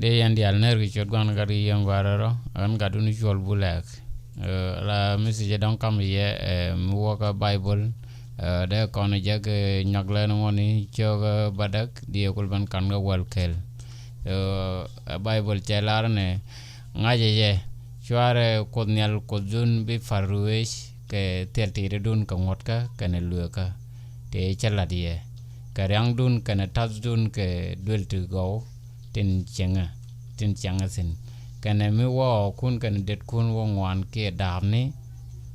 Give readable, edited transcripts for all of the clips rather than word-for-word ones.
de yan dial ner ki chot gwan gari yang wararo an gadu ni chol bulak la message don kam ye mu ka bible de kon jag nyagle no ni chog badak die kul ban kan ga wal kel bible chelar ne ngaje je chware kodnyal kodun bi farwesh ke teltire dun ka ngotka kana luka te chaladie karyang dun kana tas dun ke dweltu go tin changa sin kana mi wo kun kana det kun wo ngwan ke damni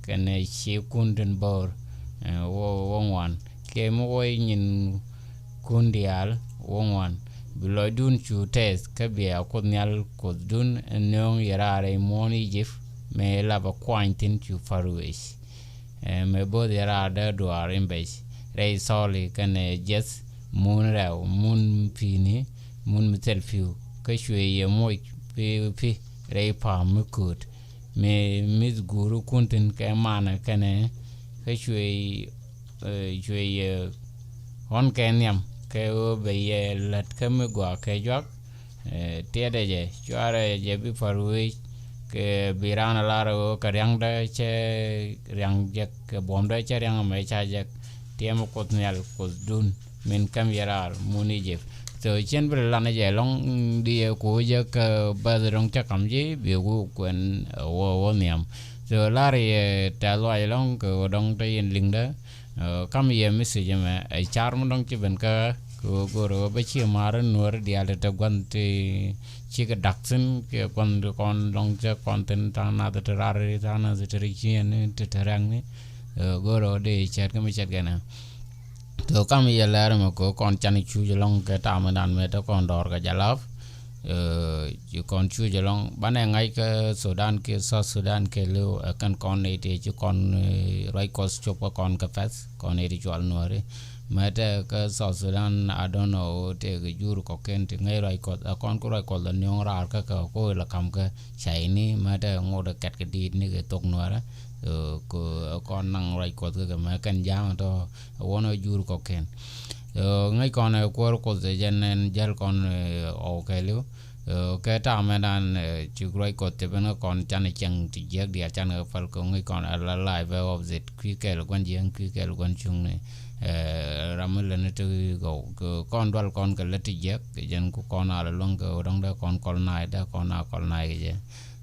kana she kun den bor wo ngwan ke mo wo nyin kun dial wo ngwan biloy dun chu test ka bia kodnyal kodun nong yarare moni jif me laba kwantin chu farwesh me bod yarade duar imbes rei soli kana jes mun raw mun pini mun mitel fiu ka shwe ye moy pi rei pa mukut me mis guru kuntin ka mana kana ka shwe hon kenyam ke be ye lat kam gwa ke jok tiede je chware je bi farui ke birana laro karyang da che ryang je ke bom da che ryang me cha je tiemo kotnyal kodun men kam yarar muni je so chen bre lana je long di ko je ke badrong cha kam je bi ku kwen wo niam so lari ta lo long ko dong te yin ling da kam ye message me ai char mo dong chi ben ka ko ro ba chi mar nur dia le ta gwan te chi ka daksen ke kon long cha content ta na ta ra ri ta na ta ri chi ne te tarang ne go ro de chat ka me chat ga na to kam ye la mo ko kon chan chu long ke ta ma dan me ta kon dor ga jalaf you con chu jalong bane ngai ke Sudan ke South Sudan ke lu kan kon ne te chu kon roi kos chop kon ka fas kon ne ri chwal nore mata ka South Sudan I don't know te ge jur ko ken te ngai roi ko kon ko roi ko la nyong ra ka ko la kam ka chai ni mata ngod ket ke di ni ge tok nore ko kon nang roi ko ke ma kan jang to wono jur ko ken ngai kon ko ze jen jal kon o ke lu cái ta mà đàn chịu rồi có thể bên con chăn chăng thì giác địa chăn ở phần công người còn là lại về object quy kể là quan giang quy kể là quan chung này làm lần từ gấu con đoan con cái là thì giác cái dân của con là luôn cái đông đó con này đó con nào con này cái gì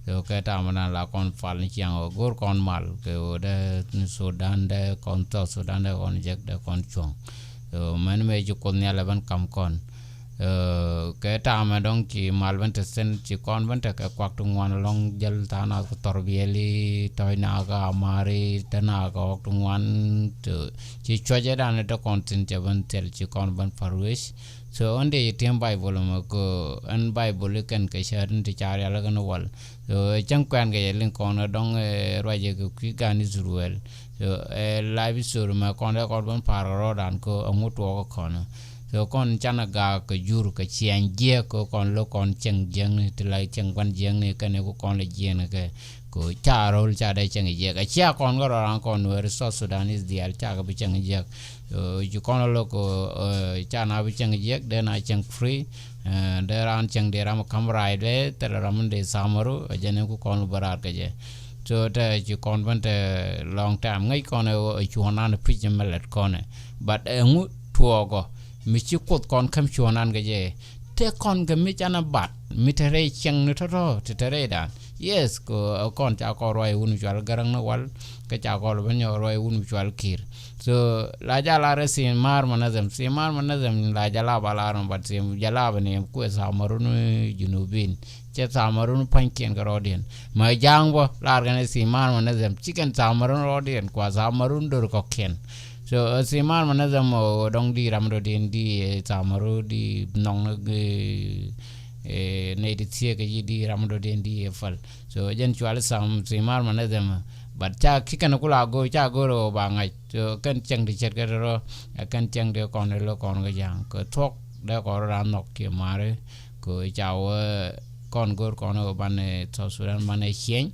rồi cái ta mà đàn là con phản chiang ở gor con mal cái đó Sudan đó con to Sudan đó con giác đó con chuông mình mới chụp con nhà là vẫn cầm con cái ta mà đông chỉ mal vẫn sen chỉ con vẫn cái quạt tung ngoan long jal ta na ko torbieli toy na ga mari ta na ko tung ngoan chỉ cho gia đàn đó con tin cho vẫn tel chỉ con vẫn farwish so on the tem bible mà ko an bible kan cái sharin ti chari ala kan wal so chang kwan cái linh con ở đông rồi cái quý gan Israel so live story mà con đó con vẫn pharo đàn ko ông to ko so con chana ga ka jur ka chiang je ko con lo con cheng jeng ti lai cheng quan jeng ne ka ne ko con le je ne ka ko cha rol cha dai cheng je ka cha con go ran con wer so Sudanese dial cha ka bi cheng je ju con lo ko cha na bi cheng je de na cheng free de ran cheng de ram kam rai de ter ram de samaru je ne ko con barar ka je so ta ju con ban te long time ngai con chu na ne pi je melet con but ngu tuo go mi chi kot kon kam chuanan ga je te kon ga mi chana bat mi tere cheng no to tere da yes ko kon cha ko roi un chwal garang no wal ka cha ko ban yo roi un chwal kir so la ja la resin mar manazam la ja la balaram bat sim jala bane ku sa marun junubin che sa marun panken ga rodien ma jang bo la ga si mar manazam chicken sa marun rodien kwa sa marun dur ko ken so simar mana zamo dong di ramro di samaru di nong ne di tie ke di ramro di fal so jen chual sam simar mana zamo bat cha kikan kula go cha go ro ba ngai so kan chang di chet ga ro kan chang de kon lo kon ga yang ko thok da ko ran nok ke mare ko chao con gor con ban South Sudan ban chen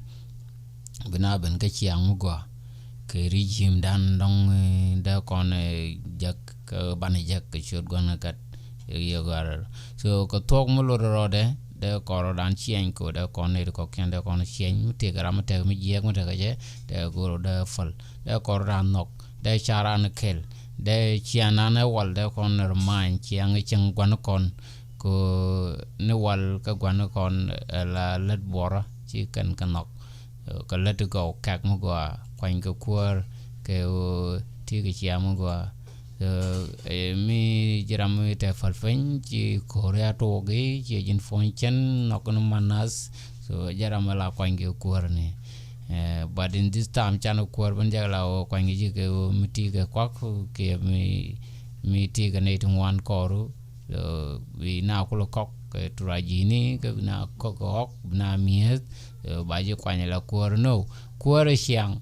bina ben ka chiang mu go cái regime dan dong da con jak ban jak ke chur gona kat yo gar so ko tok mo lo ro de de koro dan chien ko de kon ne ko ken de kon chien te gram te mi je ko te je de goro de fal de koro dan nok de charan kel de chiana ne wal de kon man chiang cheng gwan kon ko ne wal ka gwan kon la let bora chi kan kanok ka let go kak mo go kwan ko kur ke ti ke chiam go mi jiram te falfen chi korea to ge chi jin fon chen nok no manas so jaram la kwan ge kur ne but in this time chan kur ban jala o kwan ge ke mi ti ke kwak ke mi ti ke ne tung wan koru vi na ko kok ke trajini ke na kokok na miet ba ji kwan la kur no kur siang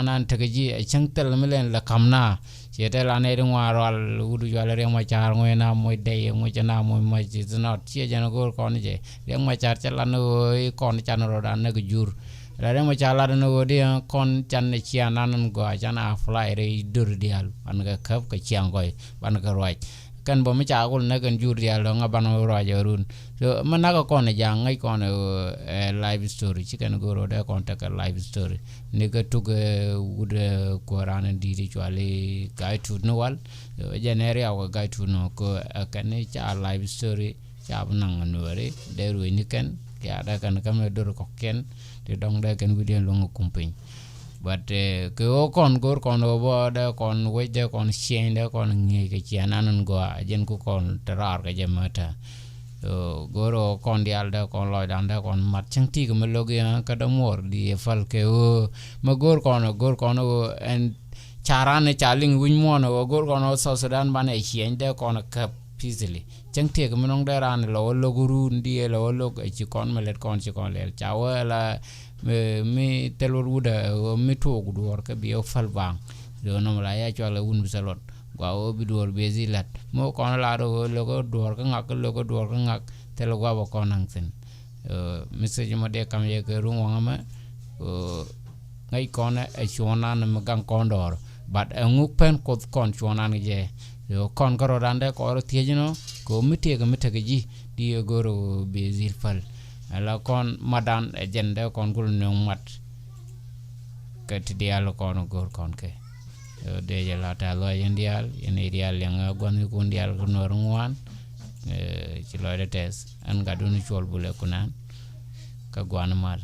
nan te ji chang tel melen la kamna chete la ne ding warol udu jala re ma char ngoi na moi de mo chana mo ma ji not che jana gor kon je re ma char chala no kon chan ro dan ne jur la re ma chala no de kon chan ne chia nan go chana fly re dur dial an ga kap ka chiang goi ban ka roi kan bo mi cha gol na kan jur dial nga ban ro ja run so man na ko kon ja ngai kon live story chi kan go ro de kon ta ka live story ni ga tu ga ude ko ran di ri chwale gai tu no wal genere aw gai tu no ko kan ni cha live story cha nang no re de ru ni kan ya da kan kam do ko ken de dong de kan video lo kumpin but ko kon gor kon bo de kon we de kon chen de kon ngi ke chianan go jen ku kon tarar ke jamata goro kon dial de kon loy dan de kon mat chang ti ko logi ka da mor di fal ke o ma gor kon en charane chaling win mon o gor kon so sudan ban e chen de kon ka easily chang ti ko nong de ran lo guru ndi lo chi kon melet kon chi kon le chawala mi telur uda mi to gudur ka bi fal bang do no la ya chola un bisalot gwa o bi dur bezilat mo kon la ro lo go dur ka ngak lo go dur ka ngak tel gwa bo kon ang sen message mo de kam ye ke ru ngama ngai kon e chona na magang kon dor but nguk pen ko kon chona ni je yo kon ko rande ko ro tiejino ko mi te ga ji di go ro bezil fal ala kon madan agenda kon gul no mat ke tidial kon gor kon ke de jala ta lo yendial yen ideal yang gon ko ndial ko nor ngwan ci lo de tes an ga dunu chol bule kunan ka gwan mal